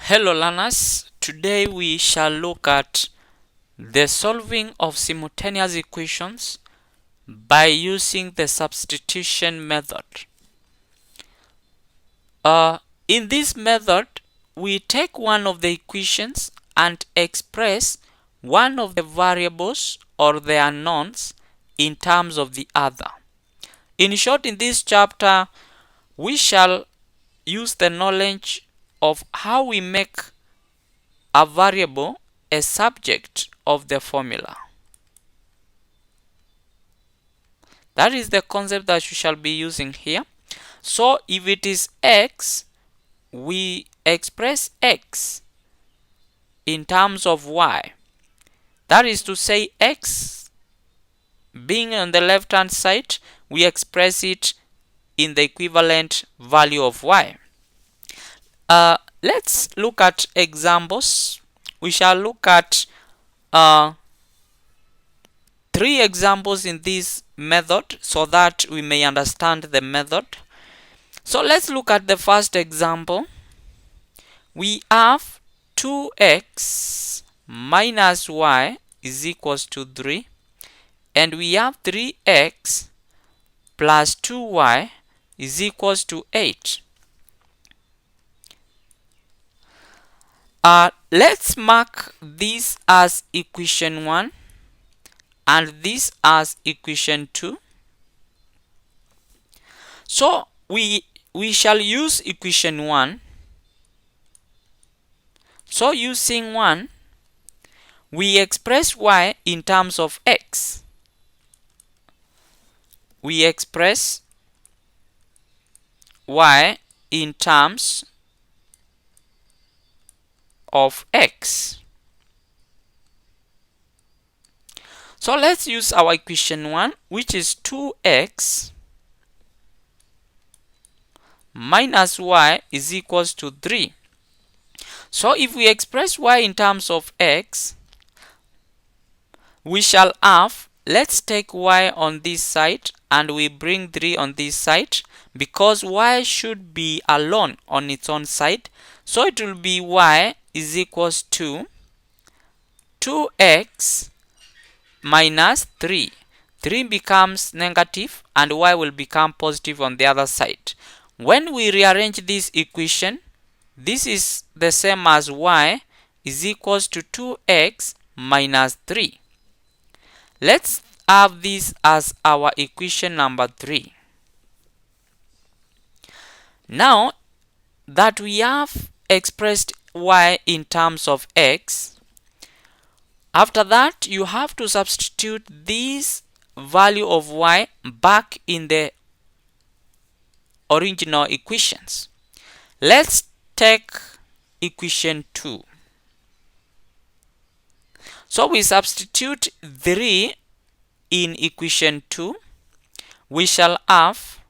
Hello learners, today we shall look at the solving of simultaneous equations by using the substitution method. In this method, we take one of the equations and express one of the variables or the unknowns in terms of the other. In short, in this chapter, we shall use the knowledge of how we make a variable a subject of the formula. That is the concept that we shall be using here. So if it is x, we express x in terms of y. That is to say, x being on the left hand side, we express it in the equivalent value of y. Let's look at examples. We shall look at 3 examples in this method so that we may understand the method. So let's look at the first example. We have 2x minus y is equals to 3, and we have 3x plus 2y is equals to 8. Let's mark this as equation 1 and this as equation 2. So we shall use equation 1. So using 1, we express y in terms of x. We express y in terms of x. So let's use our equation 1, which is 2x minus y is equals to 3. So if we express y in terms of x, we shall have, let's take y on this side and we bring 3 on this side, because y should be alone on its own side. So it will be y is equals to 2x minus 3. 3 becomes negative and y will become positive on the other side. When we rearrange this equation, this is the same as y is equals to 2x minus 3. Let's have this as our equation number 3. Now that we have expressed y in terms of x, after that you have to substitute this value of y back in the original equations. Let's take equation 2. So we substitute 3 in equation 2. We shall have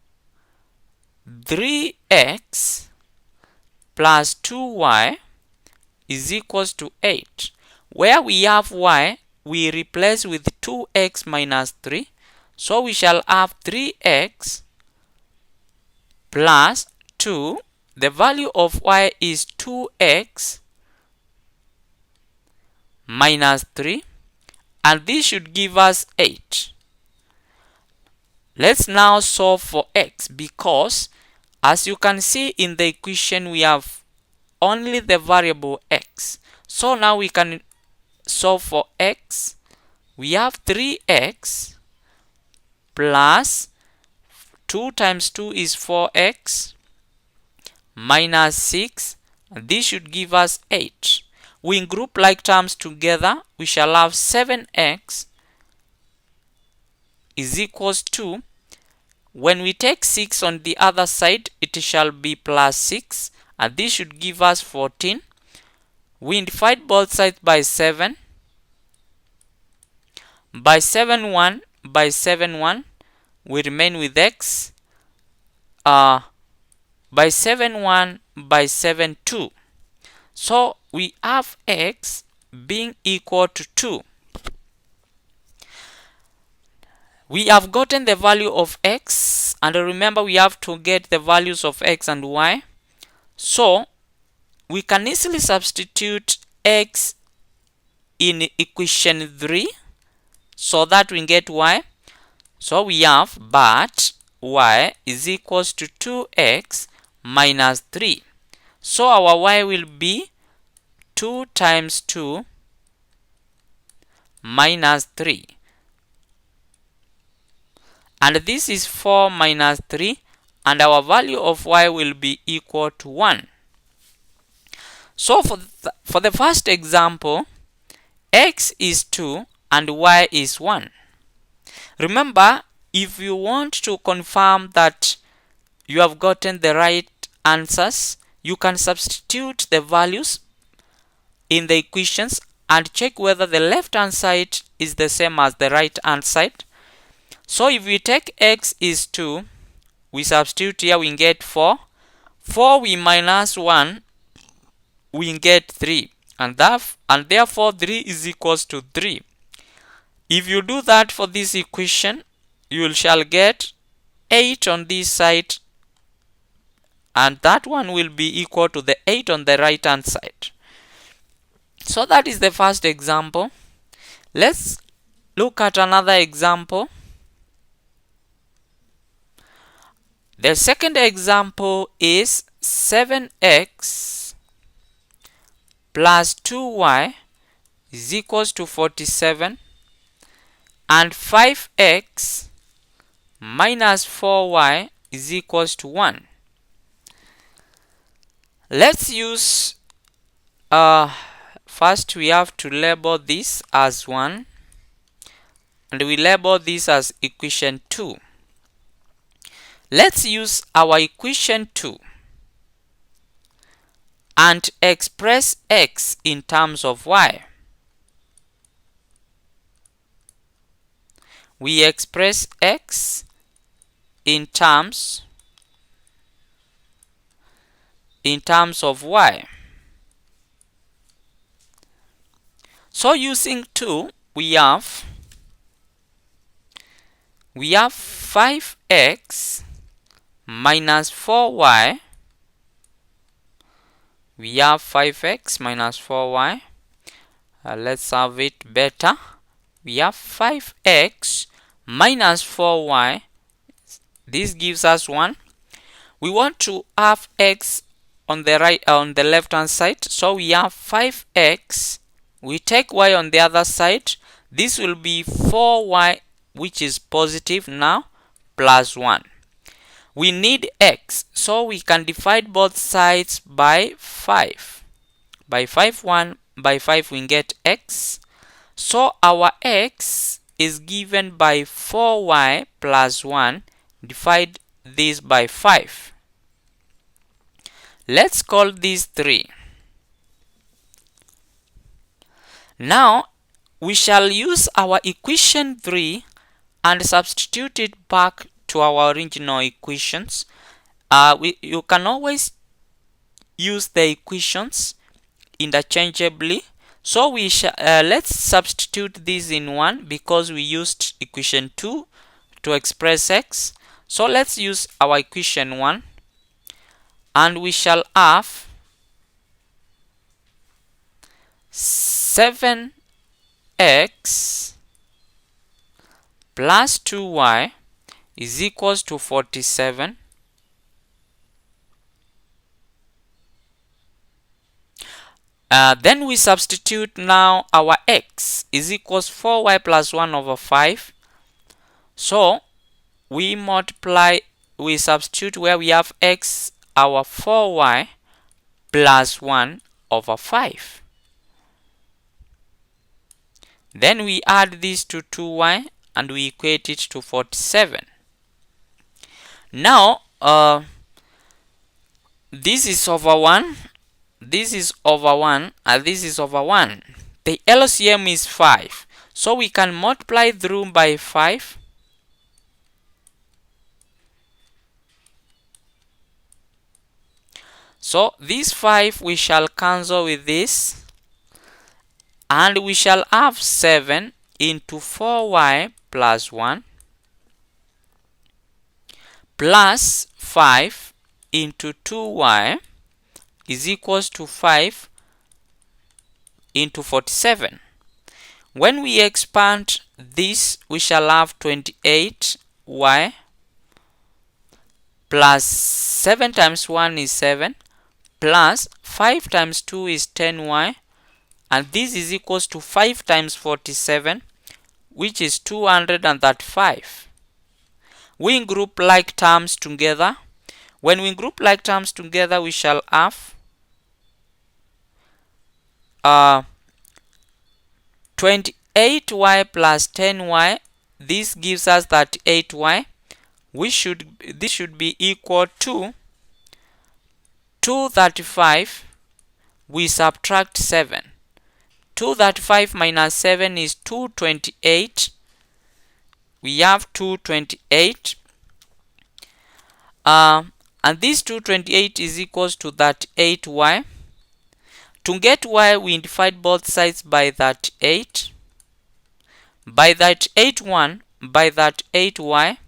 3x plus 2y is equals to 8. Where we have y, we replace with 2x minus 3. So we shall have 3x plus 2. The value of y is 2x minus 3, and this should give us 8. Let's now solve for x, because as you can see in the equation, we have only the variable x. So now we can solve for x. We have 3x plus 2 times 2 is 4x minus 6. This should give us 8. We group like terms together. We shall have 7x is equals to, when we take 6 on the other side, it shall be plus 6, and this should give us 14. We divide both sides by 7. By 7 1, by 7 1, we remain with x. By 7 1, by 7 2. So we have x being equal to 2. We have gotten the value of x, and remember we have to get the values of x and y. So we can easily substitute x in equation 3 so that we get y. So we have but y is equals to 2x minus 3. So our y will be 2 times 2 minus 3. And this is 4 minus 3, and our value of y will be equal to 1. So for the first example, x is 2 and y is 1. Remember, if you want to confirm that you have gotten the right answers, you can substitute the values in the equations and check whether the left hand side is the same as the right hand side. So if we take x is 2, we substitute here, we get 4. 4 we minus 1, we get 3. And therefore 3 is equals to 3. If you do that for this equation, you shall get 8 on this side, and that one will be equal to the 8 on the right hand side. So that is the first example. Let's look at another example. The second example is 7x plus 2y is equals to 47, and 5x minus 4y is equals to 1. Let's use first we have to label this as 1, and we label this as equation 2. Let's use our equation 2 and express x in terms of y. We express x in terms of y. So using 2, we have 5x minus 4y. We have 5x minus 4y. Let's have it better. We have 5x minus 4y. This gives us 1. We want to have x on the left hand side, so we have 5x. We take y on the other side. This will be 4y, which is positive now, plus 1. We need x, so we can divide both sides by 5. By 5 we get x. So our x is given by 4y plus 1. Divide this by 5. Let's call this 3. Now we shall use our equation 3 and substitute it back to our original equations. You can always use the equations interchangeably. So let's substitute this in 1 because we used equation 2 to express x. So let's use our equation 1, and we shall have 7x plus 2y is equals to 47. Then we substitute now our x is equals 4y plus 1 over 5. So we substitute where we have x, our 4y plus 1 over 5. Then we add this to 2y and we equate it to 47. Now this is over 1, this is over 1, and this is over 1. The LCM is 5, so we can multiply through by 5. So this 5 we shall cancel with this, and we shall have 7 into 4y plus 1 plus 5 into 2y is equals to 5 into 47. When we expand this, we shall have 28y plus 7 times 1 is 7 plus 5 times 2 is 10y, and this is equals to 5 times 47, which is 235. We group like terms together. When we group like terms together, we shall have 28y plus 10y. This gives us 38y. This should be equal to 235. We subtract 7. 235 minus 7 is 228. We have 228. And this 228 is equals to 38y. To get y, we divide both sides by 38. By that 81, by that 8y,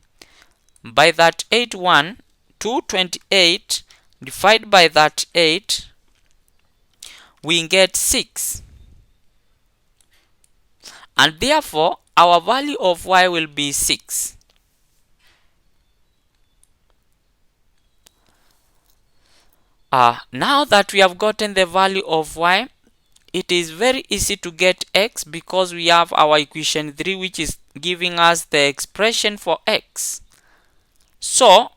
by that 81, 228 divided by that 8, we get 6. And therefore, our value of y will be 6. Now that we have gotten the value of y, it is very easy to get x because we have our equation 3, which is giving us the expression for x. So,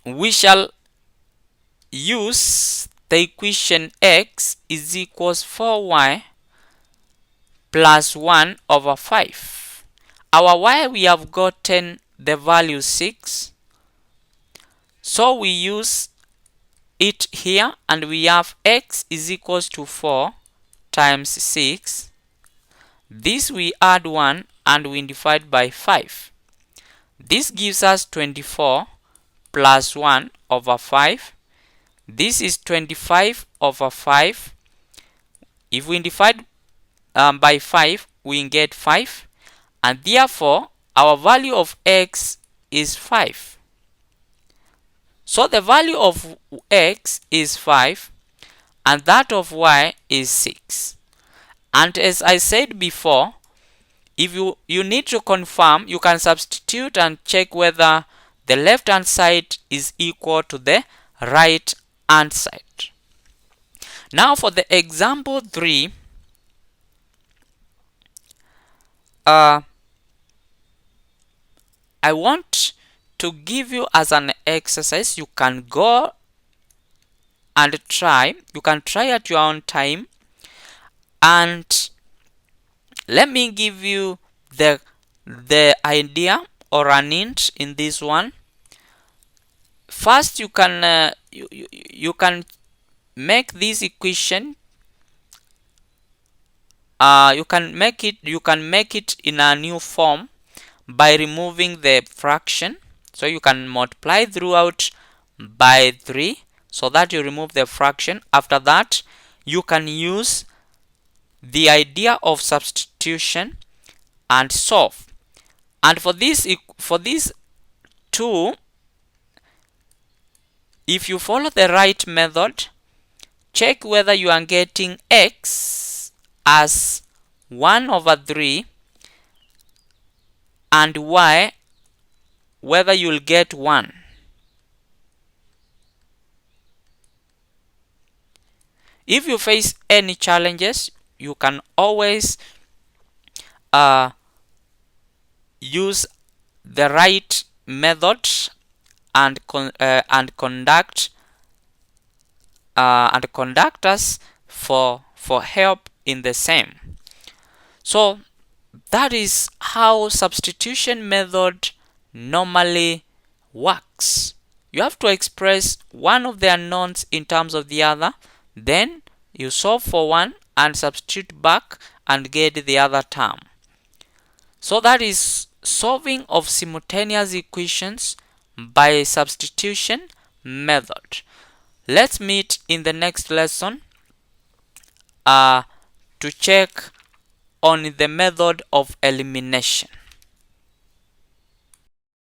we shall use the equation x is equals 4y plus 1 over 5. Our y, we have gotten the value 6. So, we use it here, and we have x is equals to 4 times 6. This we add 1 and we divide by 5. This gives us 24 plus 1 over 5. This is 25 over 5. If we divide by 5, we get 5. And therefore, our value of x is 5. So the value of x is 5 and that of y is 6. And as I said before, if you need to confirm, you can substitute and check whether the left hand side is equal to the right hand side. Now for the example 3, I want to give you as an exercise. You can go and try. You can try at your own time. And let me give you the idea or an hint in this one. First, you can make this equation. You can make it in a new form by removing the fraction. So you can multiply throughout by 3 so that you remove the fraction. After that, you can use the idea of substitution and solve. And for this 2, if you follow the right method, check whether you are getting x as 1 over 3 and y whether you'll get 1. If you face any challenges, you can always use the right method and contact us for help in the same. So that is how substitution method normally works. You have to express one of the unknowns in terms of the other, then you solve for one and substitute back and get the other term. So that is solving of simultaneous equations by substitution method. Let's meet in the next lesson to check on the method of elimination.